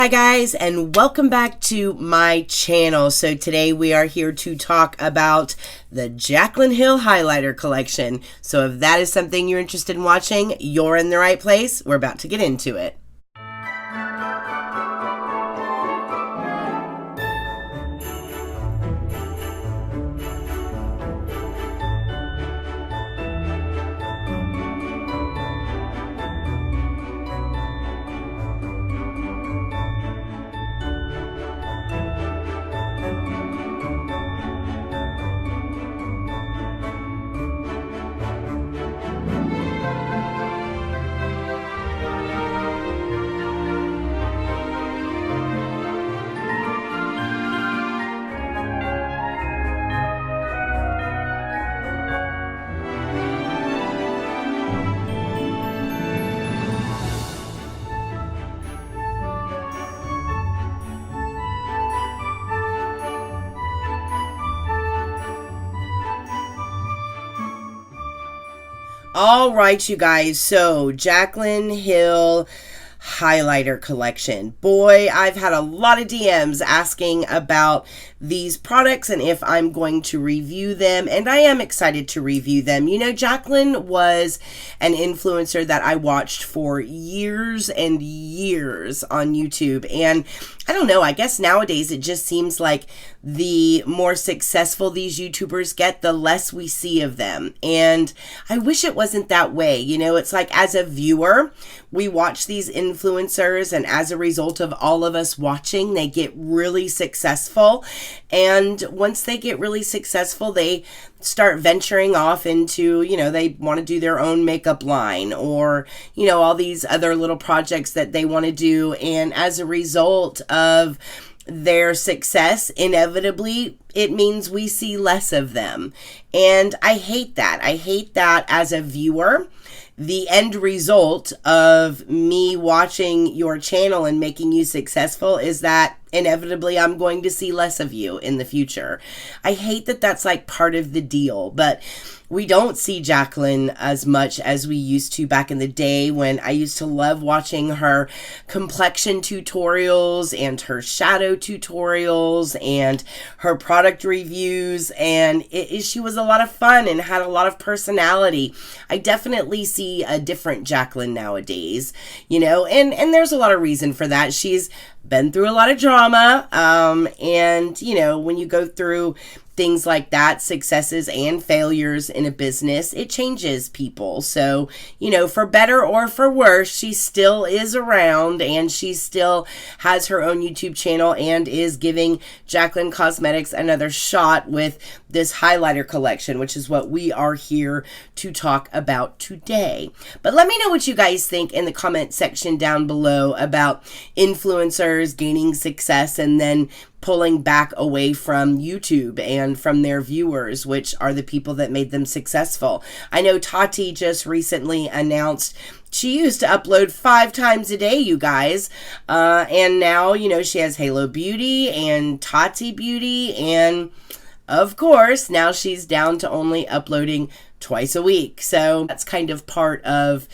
Hi guys, and welcome back to my channel. So today we are here to talk about the Jaclyn Hill Highlighter Collection. So if that is something you're interested in watching, you're in the right place. We're about to get into it. All right, you guys, so Jaclyn Hill Highlighter Collection. Boy, I've had a lot of DMs asking about these products and if I'm going to review them, and I am excited to review them. You know, Jaclyn was an influencer that I watched for years and years on YouTube, and I don't know, I guess nowadays it just seems like the more successful these YouTubers get, the less we see of them. And I wish it wasn't that way. You know, it's like as a viewer, we watch these influencers, and as a result of all of us watching, they get really successful. And once they get really successful, they start venturing off into, you know, they want to do their own makeup line, or, you know, all these other little projects that they want to do. And as a result of their success, inevitably, it means we see less of them. And I hate that. I hate that as a viewer. The end result of me watching your channel and making you successful is that inevitably I'm going to see less of you in the future. I hate that that's like part of the deal, but we don't see Jaclyn as much as we used to back in the day, when I used to love watching her complexion tutorials and her shadow tutorials and her product reviews, and she was a lot of fun and had a lot of personality. I definitely see a different Jaclyn nowadays, you know, and there's a lot of reason for that. She's been through a lot of drama, and, you know, when you go through things like that, successes and failures in a business, it changes people. So, you know, for better or for worse, she still is around, and she still has her own YouTube channel and is giving Jaclyn Cosmetics another shot with this highlighter collection, which is what we are here to talk about today. But let me know what you guys think in the comment section down below about influencers gaining success and then pulling back away from YouTube and from their viewers, which are the people that made them successful. I know Tati just recently announced she used to upload 5 times a day, you guys. And now, you know, she has Halo Beauty and Tati Beauty. And of course, now she's down to only uploading twice a week. So that's kind of part of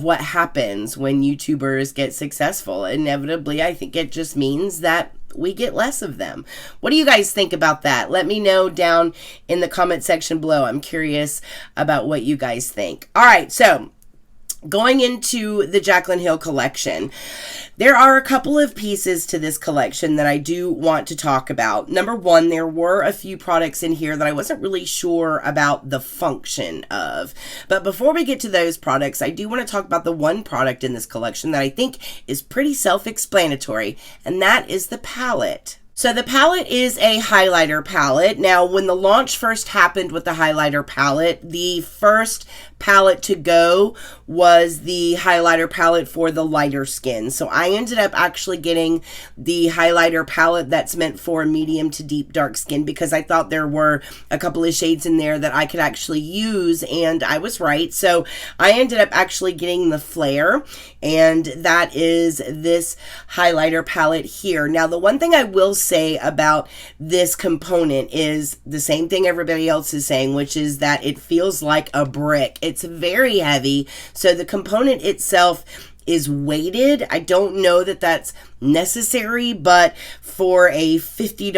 what happens when YouTubers get successful. Inevitably, I think it just means that we get less of them. What do you guys think about that? Let me know down in the comment section below. I'm curious about what you guys think. All right, so going into the Jaclyn Hill collection, there are a couple of pieces to this collection that I do want to talk about. Number one, there were a few products in here that I wasn't really sure about the function of. But before we get to those products, I do want to talk about the one product in this collection that I think is pretty self-explanatory, and that is the palette. So the palette is a highlighter palette. Now, when the launch first happened with the highlighter palette, the first palette to go was the highlighter palette for the lighter skin. So I ended up actually getting the highlighter palette that's meant for medium to deep dark skin, because I thought there were a couple of shades in there that I could actually use, and I was right. So I ended up actually getting the Flare, and that is this highlighter palette here. Now, the one thing I will say about this component is the same thing everybody else is saying, which is that it feels like a brick. It's very heavy, so the component itself is weighted. I don't know that that's necessary, but for a $50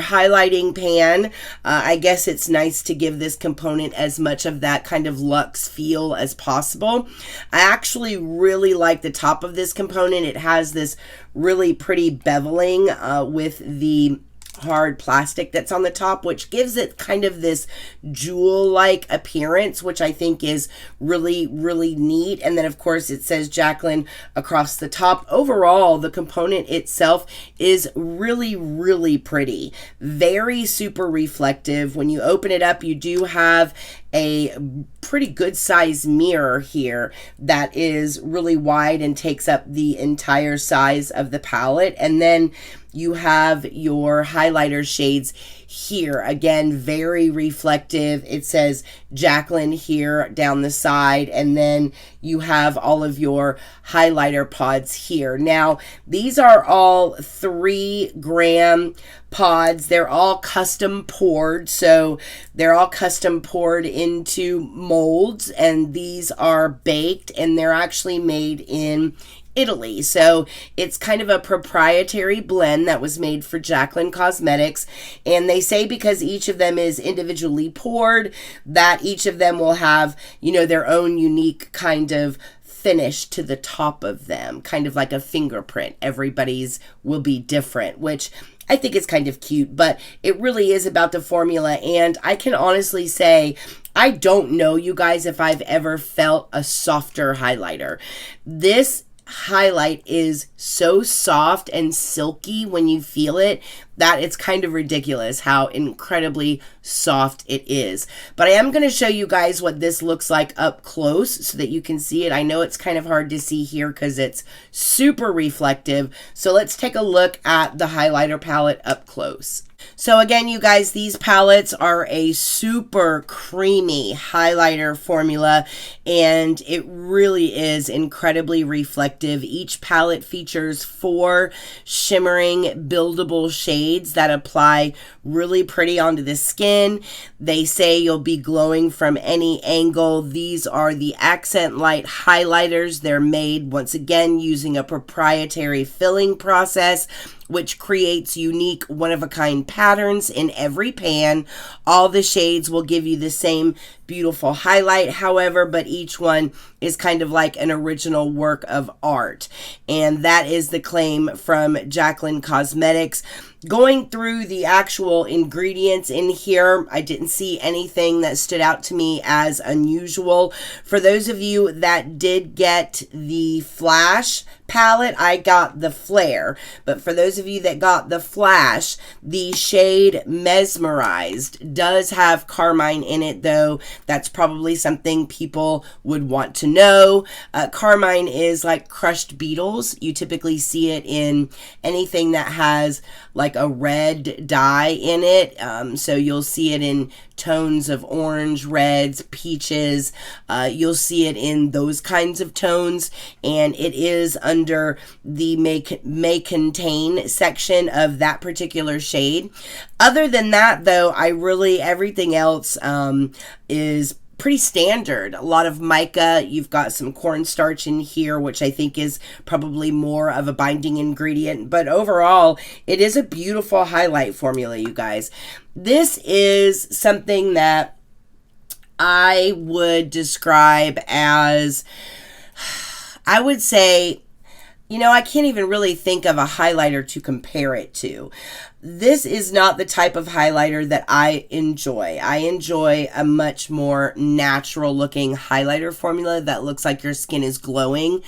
highlighting pan, I guess it's nice to give this component as much of that kind of luxe feel as possible. I actually really like the top of this component. It has this really pretty beveling with the hard plastic that's on the top, which gives it kind of this jewel-like appearance, which I think is really, really neat. And then of course it says Jaclyn across the top. Overall, the component itself is really, really pretty. Very super reflective. When you open it up, you do have a pretty good size mirror here that is really wide and takes up the entire size of the palette. And then you have your highlighter shades here. Again, very reflective. It says Jaclyn here down the side, and then you have all of your highlighter pods here. Now, these are all 3-gram pods. They're all custom poured, so they're all custom poured into molds, and these are baked, and they're actually made in Italy. So it's kind of a proprietary blend that was made for Jaclyn Cosmetics. And they say because each of them is individually poured, that each of them will have, you know, their own unique kind of finish to the top of them, kind of like a fingerprint. Everybody's will be different, which I think is kind of cute, but it really is about the formula. And I can honestly say, I don't know, you guys, if I've ever felt a softer highlighter. This highlight is so soft and silky when you feel it that it's kind of ridiculous how incredibly soft it is. But I am going to show you guys what this looks like up close so that you can see it. I know it's kind of hard to see here because it's super reflective. So let's take a look at the highlighter palette up close. So again, you guys, these palettes are a super creamy highlighter formula, and it really is incredibly reflective. Each palette features 4 shimmering buildable shades that apply really pretty onto the skin. They say you'll be glowing from any angle. These are the Accent Light highlighters. They're made, once again, using a proprietary filling process, which creates unique one-of-a-kind patterns in every pan. All the shades will give you the same beautiful highlight, however, but each one is kind of like an original work of art. And that is the claim from Jaclyn Cosmetics. Going through the actual ingredients in here, I didn't see anything that stood out to me as unusual. For those of you that did get the Flash palette, I got the Flare. But for those of you that got the Flash, the shade Mesmerized does have carmine in it, though. That's probably something people would want to know. Carmine is like crushed beetles. You typically see it in anything that has like a red dye in it. So you'll see it in tones of orange, reds, peaches. You'll see it in those kinds of tones, and it is under the may contain section of that particular shade. Other than that, though, everything else is pretty standard. A lot of mica. You've got some cornstarch in here, which I think is probably more of a binding ingredient. But overall, it is a beautiful highlight formula, you guys. This is something that I would describe as, I would say, you know, I can't even really think of a highlighter to compare it to. This is not the type of highlighter that I enjoy. I enjoy a much more natural looking highlighter formula that looks like your skin is glowing.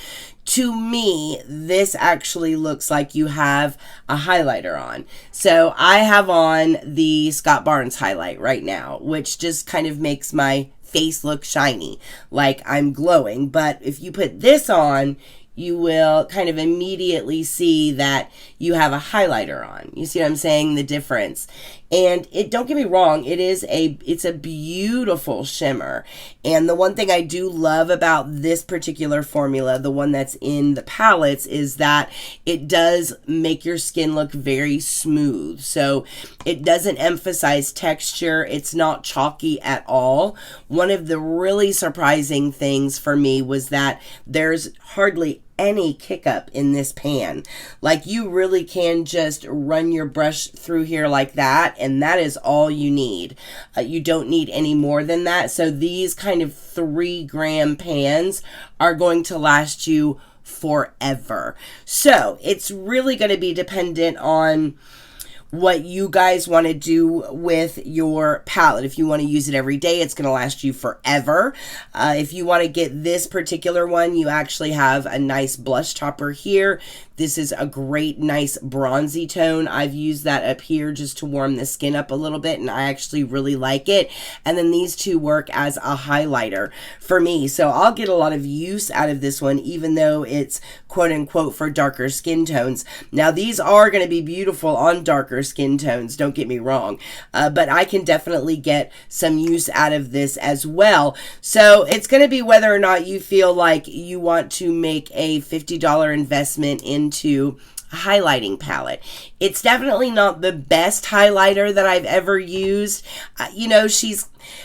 To me, this actually looks like you have a highlighter on. So I have on the Scott Barnes highlight right now, which just kind of makes my face look shiny, like I'm glowing. But if you put this on, you will kind of immediately see that you have a highlighter on. You see what I'm saying? The difference. And don't get me wrong, it's a beautiful shimmer. And the one thing I do love about this particular formula, the one that's in the palettes, is that it does make your skin look very smooth. So it doesn't emphasize texture. It's not chalky at all. One of the really surprising things for me was that there's hardly any kick up in this pan. Like, you really can just run your brush through here like that, and that is all you need. You don't need any more than that. So these kind of 3-gram pans are going to last you forever. So it's really going to be dependent on what you guys want to do with your palette. If you want to use it every day, it's going to last you forever. If you want to get this particular one, you actually have a nice blush topper here. This is a great, nice bronzy tone. I've used that up here just to warm the skin up a little bit, and I actually really like it. And then these two work as a highlighter for me. So I'll get a lot of use out of this one, even though it's quote unquote for darker skin tones. Now, these are going to be beautiful on darker skin tones, don't get me wrong. But I can definitely get some use out of this as well. So it's going to be whether or not you feel like you want to make a $50 investment into a highlighting palette. It's definitely not the best highlighter that I've ever used. You know,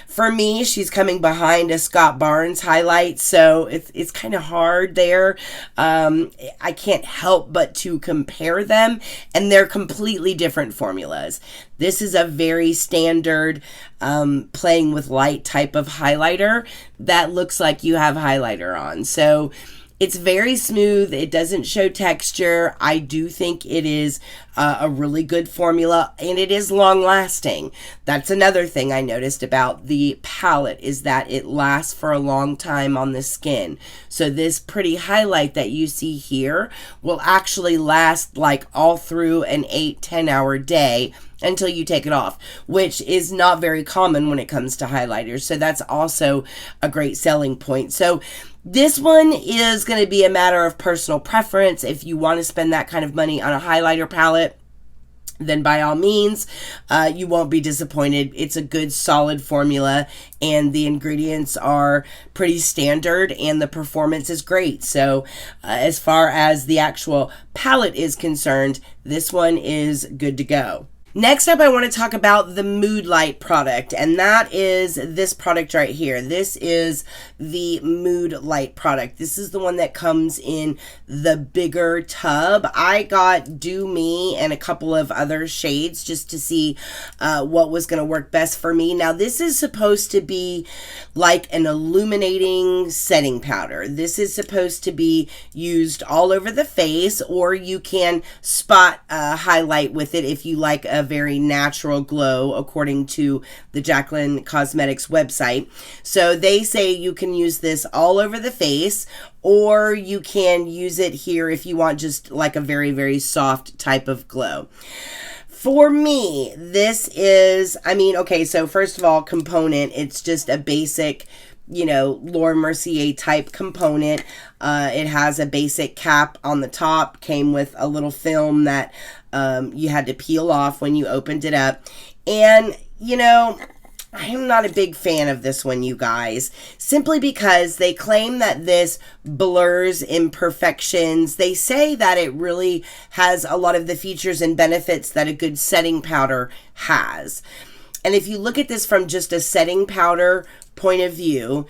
for me, she's coming behind a Scott Barnes highlight, so it's kind of hard there. I can't help but to compare them, and they're completely different formulas. This is a very standard playing with light type of highlighter that looks like you have highlighter on. So it's very smooth. It doesn't show texture. I do think it is a really good formula, and it is long lasting. That's another thing I noticed about the palette, is that it lasts for a long time on the skin. So this pretty highlight that you see here will actually last like all through an 8-10 hour day until you take it off, which is not very common when it comes to highlighters. So that's also a great selling point. So this one is going to be a matter of personal preference. If you want to spend that kind of money on a highlighter palette, then by all means, you won't be disappointed. It's a good, solid formula, and the ingredients are pretty standard, and the performance is great. So as far as the actual palette is concerned, this one is good to go. Next up, I want to talk about the Mood Light product, and that is this product right here. This is the Mood Light product. This is the one that comes in the bigger tub. I got Do Me and a couple of other shades just to see what was going to work best for me. Now, this is supposed to be like an illuminating setting powder. This is supposed to be used all over the face, or you can spot highlight with it if you like a very natural glow, according to the Jaclyn Cosmetics website. So they say you can use this all over the face, or you can use it here if you want just like a very, very soft type of glow. For me, this is, okay, so first of all, component, it's just a basic, Laura Mercier type component. It has a basic cap on the top, came with a little film that you had to peel off when you opened it up. And, I'm not a big fan of this one, you guys, simply because they claim that this blurs imperfections. They say that it really has a lot of the features and benefits that a good setting powder has. And if you look at this from just a setting powder point of view,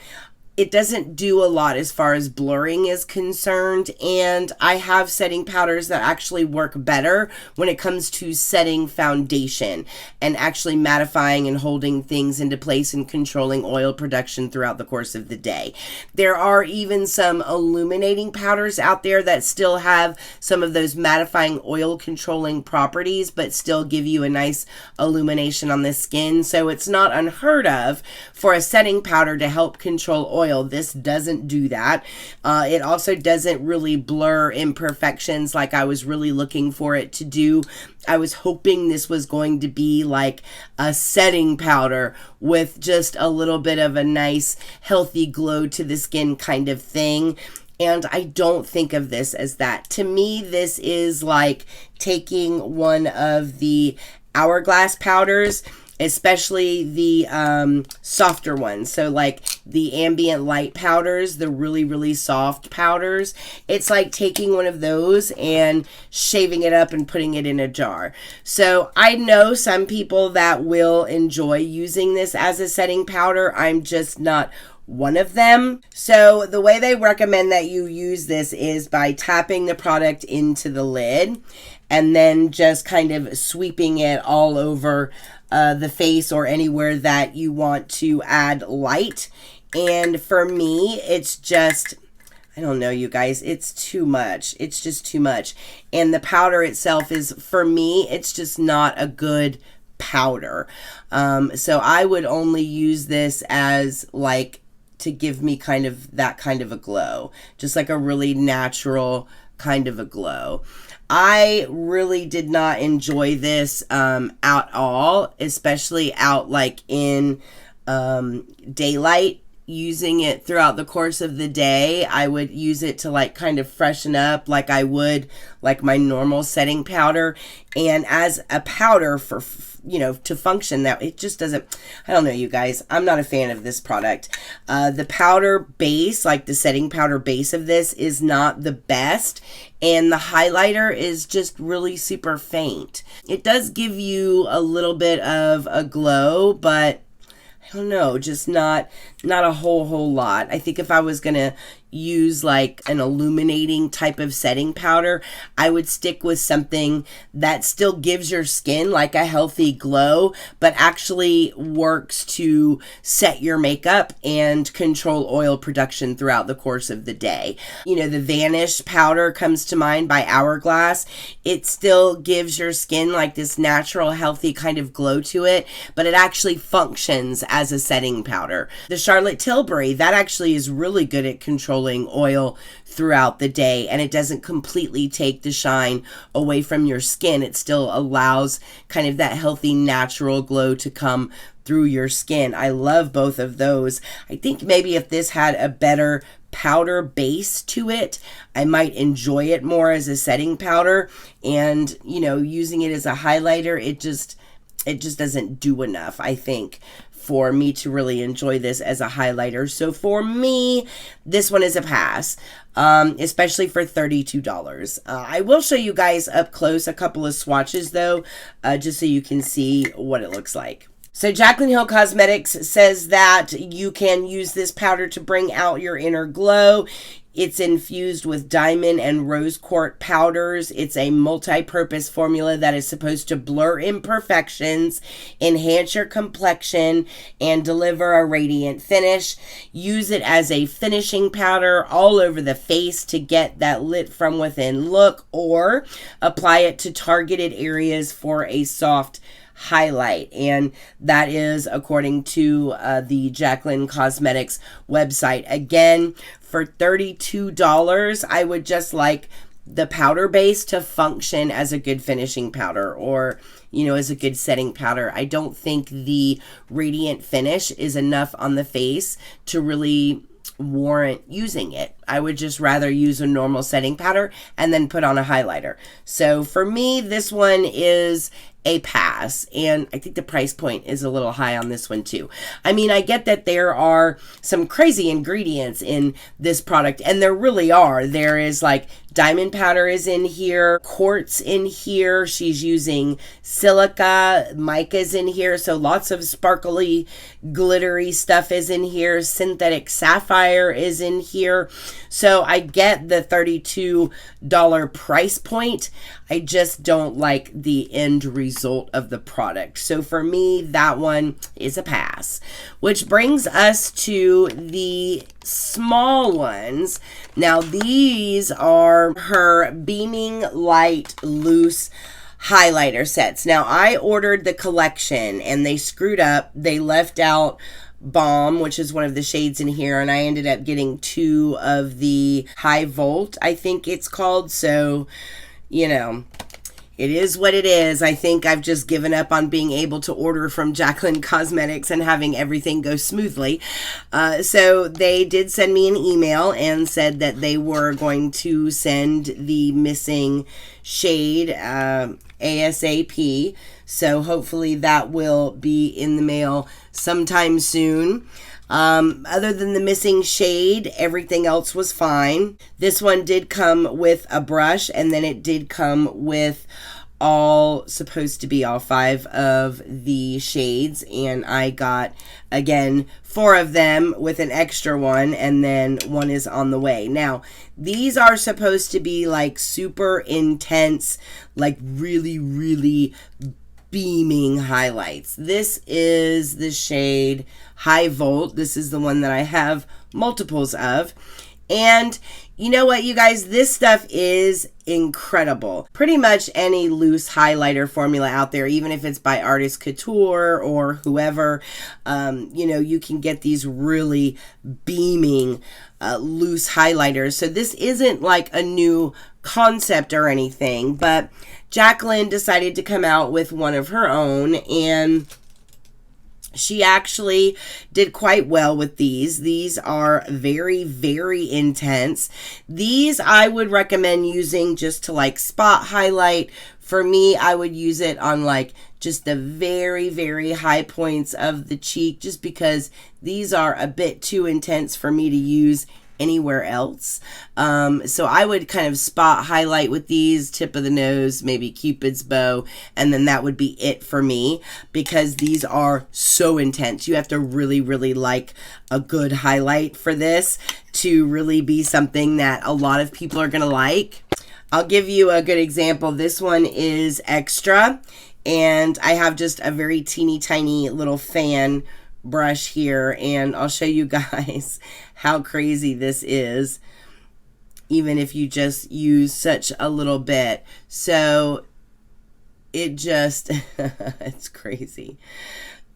it doesn't do a lot as far as blurring is concerned, and I have setting powders that actually work better when it comes to setting foundation and actually mattifying and holding things into place and controlling oil production throughout the course of the day. There are even some illuminating powders out there that still have some of those mattifying oil controlling properties, but still give you a nice illumination on the skin. So it's not unheard of for a setting powder to help control oil. This doesn't do that. It also doesn't really blur imperfections like I was really looking for it to do. I was hoping this was going to be like a setting powder with just a little bit of a nice healthy glow to the skin kind of thing. And I don't think of this as that. To me, this is like taking one of the Hourglass powders, especially the softer ones. So like the ambient light powders, the really, really soft powders. It's like taking one of those and shaving it up and putting it in a jar. So I know some people that will enjoy using this as a setting powder. I'm just not one of them. So the way they recommend that you use this is by tapping the product into the lid and then just kind of sweeping it all over the face or anywhere that you want to add light. And for me, it's just, I don't know, you guys, it's too much. It's just too much. And the powder itself is, for me, it's just not a good powder. So I would only use this as like to give me kind of that kind of a glow, just like a really natural kind of a glow. I really did not enjoy this at all, especially out like in daylight. Using it throughout the course of the day, I would use it to like kind of freshen up like I would like my normal setting powder. And as a powder for, you know, to function, that it just doesn't, I don't know, you guys, I'm not a fan of this product. The powder base, like the setting powder base of this, is not the best. And the highlighter is just really super faint. It does give you a little bit of a glow, but I don't know, just not a whole lot. I think if I was gonna use like an illuminating type of setting powder, I would stick with something that still gives your skin like a healthy glow, but actually works to set your makeup and control oil production throughout the course of the day. You know, the Vanish powder comes to mind by Hourglass. It still gives your skin like this natural, healthy kind of glow to it, but it actually functions as a setting powder. The Charlotte Tilbury, that actually is really good at controlling oil throughout the day, and it doesn't completely take the shine away from your skin. It still allows kind of that healthy natural glow to come through your skin. I love both of those. I think maybe if this had a better powder base to it, I might enjoy it more as a setting powder, and you know, using it as a highlighter, it just doesn't do enough, I think, for me to really enjoy this as a highlighter. So for me, this one is a pass, especially for $32. I will show you guys up close a couple of swatches though, just so you can see what it looks like. So Jaclyn Hill Cosmetics says that you can use this powder to bring out your inner glow. It's infused with diamond and rose quartz powders. It's a multi-purpose formula that is supposed to blur imperfections, enhance your complexion, and deliver a radiant finish. Use it as a finishing powder all over the face to get that lit from within look, or apply it to targeted areas for a soft highlight. And that is according to the Jaclyn Cosmetics website. Again, for $32, I would just like the powder base to function as a good finishing powder, or, you know, as a good setting powder. I don't think the radiant finish is enough on the face to really warrant using it. I would just rather use a normal setting powder and then put on a highlighter. So for me, this one is a pass, and I think the price point is a little high on this one too. I mean, I get that there are some crazy ingredients in this product, and there really are. There is like diamond powder is in here, quartz in here, she's using silica, mica's in here, so lots of sparkly, glittery stuff is in here, synthetic sapphire is in here. So I get the $32 price point. I just don't like the end result of the product. So for me, that one is a pass. Which brings us to the small ones. Now these are her Beaming Light Loose highlighter sets. Now I ordered the collection and they screwed up. They left out Balm, which is one of the shades in here, and I ended up getting 2 of the High Volt, I think it's called. So, you know, it is what it is. I think I've just given up on being able to order from Jaclyn Cosmetics and having everything go smoothly. So they did send me an email and said that they were going to send the missing shade ASAP. So hopefully that will be in the mail sometime soon. Other than the missing shade, everything else was fine. This one did come with a brush, and then it did come with all supposed to be all 5 of the shades, and I got, again, 4 of them with an extra one, and then 1 is on the way. Now, these are supposed to be like super intense, like really, really beaming highlights. This is the shade High Volt. This is the one that I have multiples of. And you know what, you guys, this stuff is incredible. Pretty much any loose highlighter formula out there, even if it's by Artist Couture or whoever, you know, you can get these really beaming loose highlighters. So this isn't like a new concept or anything, but Jaclyn decided to come out with one of her own, and she actually did quite well with these. These are very, very intense. These I would recommend using just to like spot highlight. For me, I would use it on like just the very, very high points of the cheek, just because these are a bit too intense for me to use anywhere else. So I would kind of spot highlight with these, tip of the nose, maybe Cupid's bow, and then that would be it for me, because these are so intense. You have to really, really like a good highlight for this to really be something that a lot of people are gonna like. I'll give you a good example. This one is Extra, and I have just a very teeny tiny little fan brush here, and I'll show you guys how crazy this is, even if you just use such a little bit. So it just it's crazy.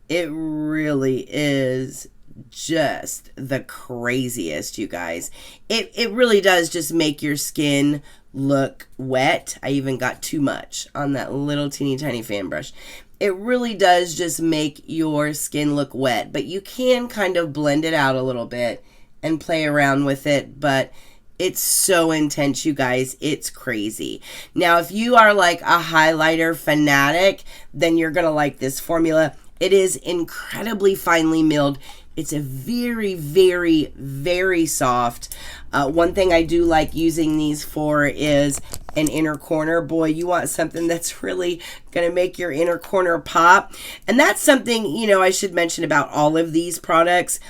It really is just the craziest, you guys. It really does just make your skin look wet. I even got too much on that little teeny tiny fan brush. It really does just make your skin look wet, but you can kind of blend it out a little bit and play around with it, but it's so intense, you guys. It's crazy. Now, if you are like a highlighter fanatic, then you're going to like this formula. It is incredibly finely milled. It's a very, very, very soft. One thing I do like using these for is an inner corner. Boy, you want something that's really going to make your inner corner pop. And that's something, you know, I should mention about all of these products,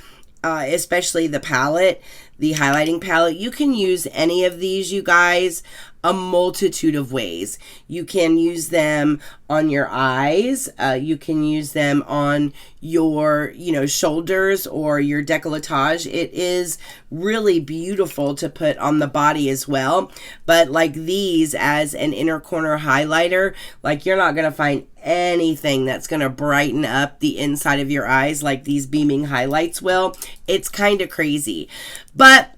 especially the palette, the highlighting palette. You can use any of these, you guys, a multitude of ways. You can use them on your eyes. You can use them on your, you know, shoulders or your décolletage. It is really beautiful to put on the body as well. But like these as an inner corner highlighter, like you're not going to find anything that's going to brighten up the inside of your eyes like these beaming highlights will. It's kind of crazy. But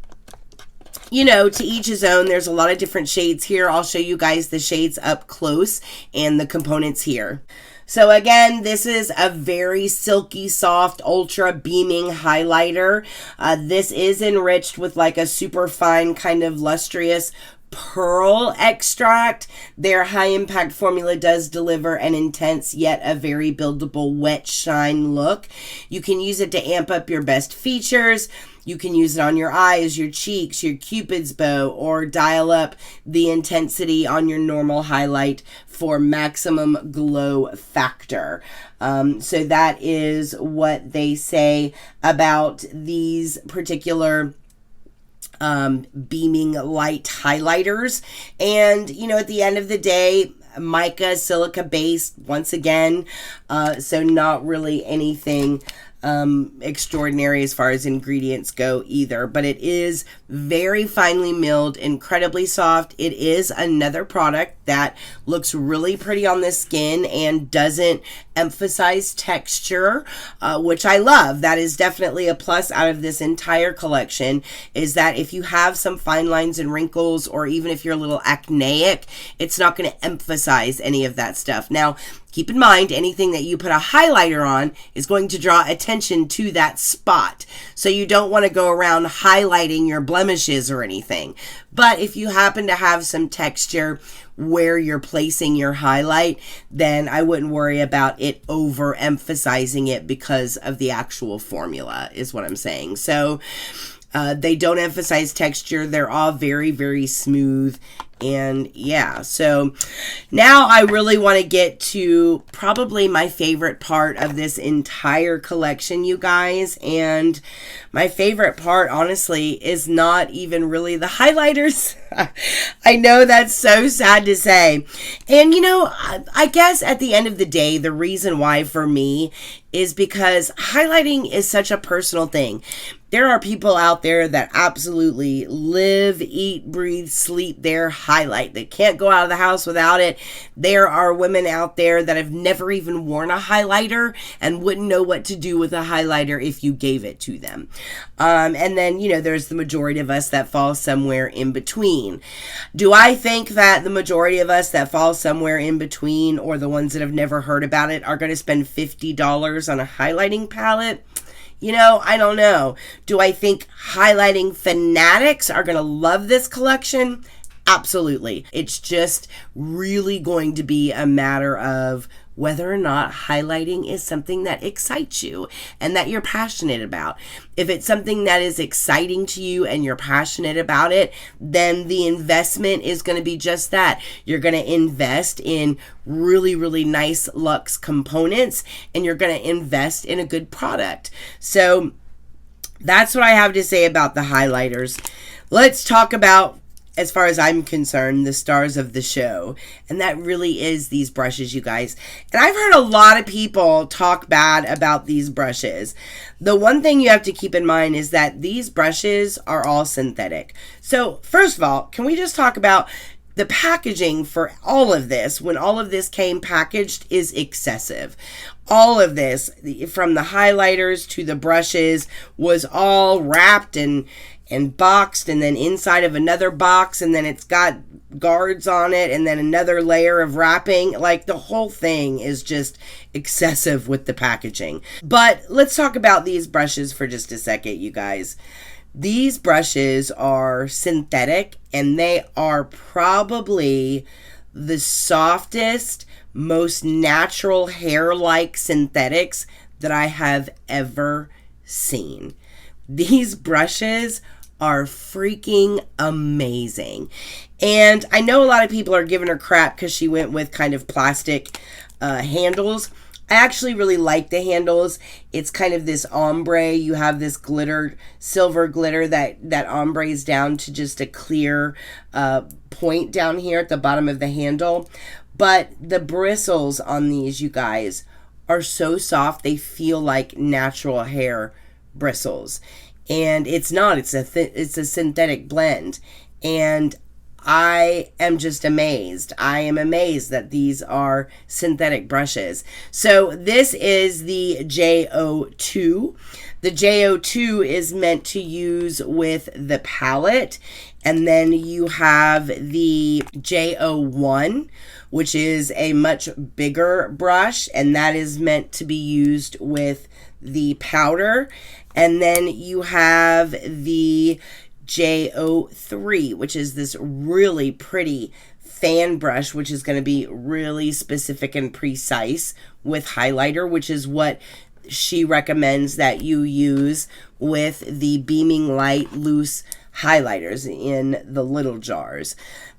you know, to each his own. There's a lot of different shades here. I'll show you guys the shades up close and the components here. So again, this is a very silky, soft, ultra beaming highlighter. This is enriched with like a super fine kind of lustrous pearl extract. Their high impact formula does deliver an intense yet a very buildable wet shine look. You can use it to amp up your best features. You can use it on your eyes, your cheeks, your Cupid's bow, or dial up the intensity on your normal highlight for maximum glow factor. So that is what they say about these particular beaming light highlighters. And, you know, at the end of the day, mica, silica based, once again, so not really anything extraordinary as far as ingredients go either, but it is very finely milled, incredibly soft. It is another product that looks really pretty on the skin and doesn't emphasize texture, which I love. That is definitely a plus out of this entire collection, is that if you have some fine lines and wrinkles, or even if you're a little acneic, it's not going to emphasize any of that stuff. Now, keep in mind, anything that you put a highlighter on is going to draw attention to that spot. So you don't want to go around highlighting your blemishes or anything. But if you happen to have some texture where you're placing your highlight, then I wouldn't worry about it overemphasizing it because of the actual formula, is what I'm saying. So they don't emphasize texture. They're all very, very smooth And yeah, so now I really want to get to probably my favorite part of this entire collection, you guys. And my favorite part, honestly, is not even really the highlighters. I know that's so sad to say. And you know, I guess at the end of the day, the reason why for me is because highlighting is such a personal thing. There are people out there that absolutely live, eat, breathe, sleep their highlight. They can't go out of the house without it. There are women out there that have never even worn a highlighter and wouldn't know what to do with a highlighter if you gave it to them. And then, you know, there's the majority of us that fall somewhere in between. Do I think that the majority of us that fall somewhere in between, or the ones that have never heard about it, are going to spend $50 on a highlighting palette? You know, I don't know. Do I think highlighting fanatics are going to love this collection? Absolutely. It's just really going to be a matter of whether or not highlighting is something that excites you and that you're passionate about. If it's something that is exciting to you and you're passionate about it, then the investment is going to be just that. You're going to invest in really, really nice luxe components, and you're going to invest in a good product. So that's what I have to say about the highlighters. Let's talk about, as far as I'm concerned, the stars of the show. And that really is these brushes, you guys. And I've heard a lot of people talk bad about these brushes. The one thing you have to keep in mind is that these brushes are all synthetic. So first of all, can we just talk about the packaging for all of this? When all of this came packaged is excessive. All of this, from the highlighters to the brushes, was all wrapped and boxed, and then inside of another box, and then it's got guards on it, and then another layer of wrapping. Like, the whole thing is just excessive with the packaging. But let's talk about these brushes for just a second, you guys. These brushes are synthetic, and they are probably the softest, most natural hair-like synthetics that I have ever seen. These brushes are freaking amazing. And I know a lot of people are giving her crap because she went with kind of plastic handles. I actually really like the handles. It's kind of this ombre. You have this glitter, silver glitter that ombres down to just a clear point down here at the bottom of the handle. But the bristles on these, you guys, are so soft. They feel like natural hair bristles. And it's not. It's a synthetic blend. And I am just amazed. I am amazed that these are synthetic brushes. So this is the JO2. The JO2 is meant to use with the palette. And then you have the JO1, which is a much bigger brush, and that is meant to be used with the powder. And then you have the JO3, which is this really pretty fan brush, which is going to be really specific and precise with highlighter, which is what she recommends that you use with the Beaming Light loose highlighters in the little jars.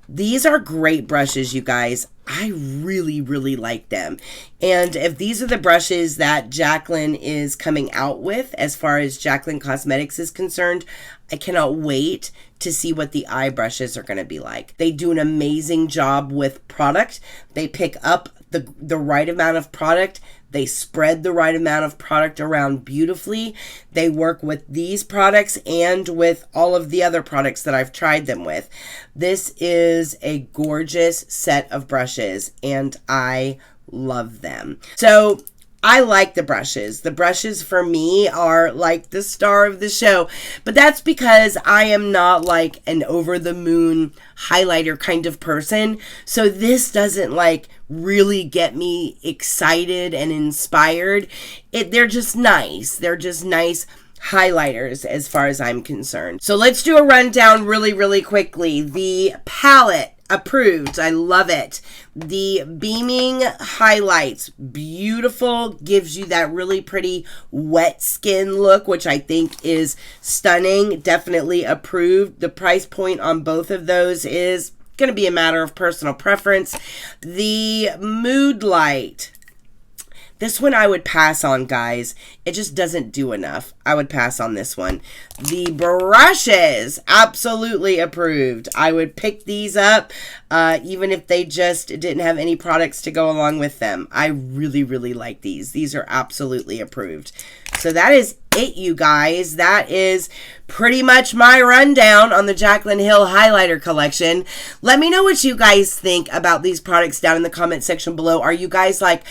These are great brushes, you guys. I really, really like them. And if these are the brushes that Jaclyn is coming out with, as far as Jaclyn Cosmetics is concerned, I cannot wait to see what the eye brushes are going to be like. They do an amazing job with product. They pick up the right amount of product. They spread the right amount of product around beautifully. They work with these products and with all of the other products that I've tried them with. This is a gorgeous set of brushes, and I love them. So I like the brushes. The brushes for me are like the star of the show, but that's because I am not like an over the moon highlighter kind of person. So this doesn't like really get me excited and inspired. They're just nice. They're just nice highlighters as far as I'm concerned. So let's do a rundown really, really quickly. The palette, approved. I love it. The Beaming Highlights, beautiful. Gives you that really pretty wet skin look, which I think is stunning. Definitely approved. The price point on both of those is going to be a matter of personal preference. The Mood Light. This one I would pass on, guys. It just doesn't do enough. I would pass on this one. The brushes, absolutely approved. I would pick these up even if they just didn't have any products to go along with them. I really, really like these. These are absolutely approved. So that is it, you guys. That is pretty much my rundown on the Jaclyn Hill Highlighter Collection. Let me know what you guys think about these products down in the comment section below. Are you guys like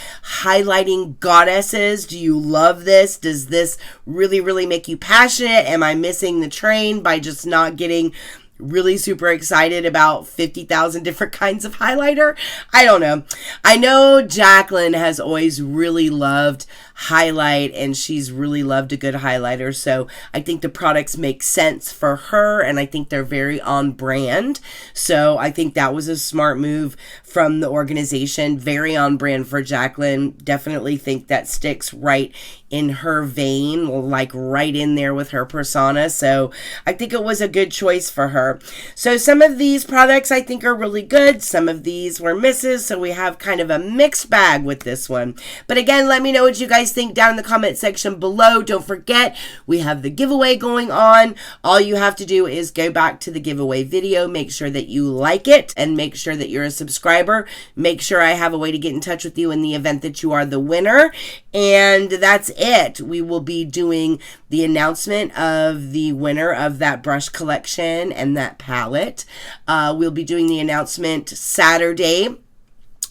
highlighting goddesses? Do you love this? Does this really, really make you passionate? Am I missing the train by just not getting really super excited about 50,000 different kinds of highlighter? I don't know. I know Jaclyn has always really loved highlight, and she's really loved a good highlighter, so I think the products make sense for her, and I think they're very on brand. So I think that was a smart move from the organization. Very on brand for Jaclyn. Definitely think that sticks right in her vein, like right in there with her persona. So I think it was a good choice for her. So some of these products I think are really good. Some of these were misses. So we have kind of a mixed bag with this one. But again, let me know what you guys think down in the comment section below. Don't forget, we have the giveaway going on. All you have to do is go back to the giveaway video, make sure that you like it, and make sure that you're a subscriber. Make sure I have a way to get in touch with you in the event that you are the winner. And that's it. We will be doing the announcement of the winner of that brush collection and that palette. We'll be doing the announcement Saturday,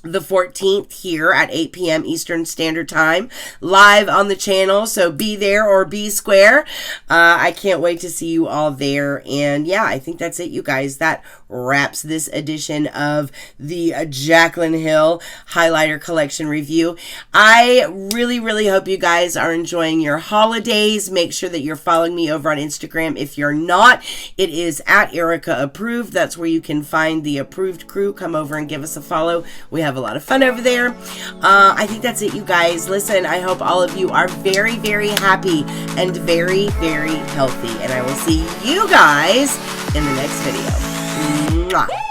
the 14th, here at 8 p.m. Eastern Standard Time, live on the channel. So be there or be square. I can't wait to see you all there. And yeah, I think that's it, you guys. That wraps this edition of the Jaclyn Hill Highlighter Collection review. I really, really hope you guys are enjoying your holidays. Make sure that you're following me over on Instagram. If you're not, it is at Erica Approved. That's where you can find the approved crew. Come over and give us a follow. We have a lot of fun over there. I think that's it, you guys. Listen, I hope all of you are very, very happy and very, very healthy. And I will see you guys in the next video. Mwah.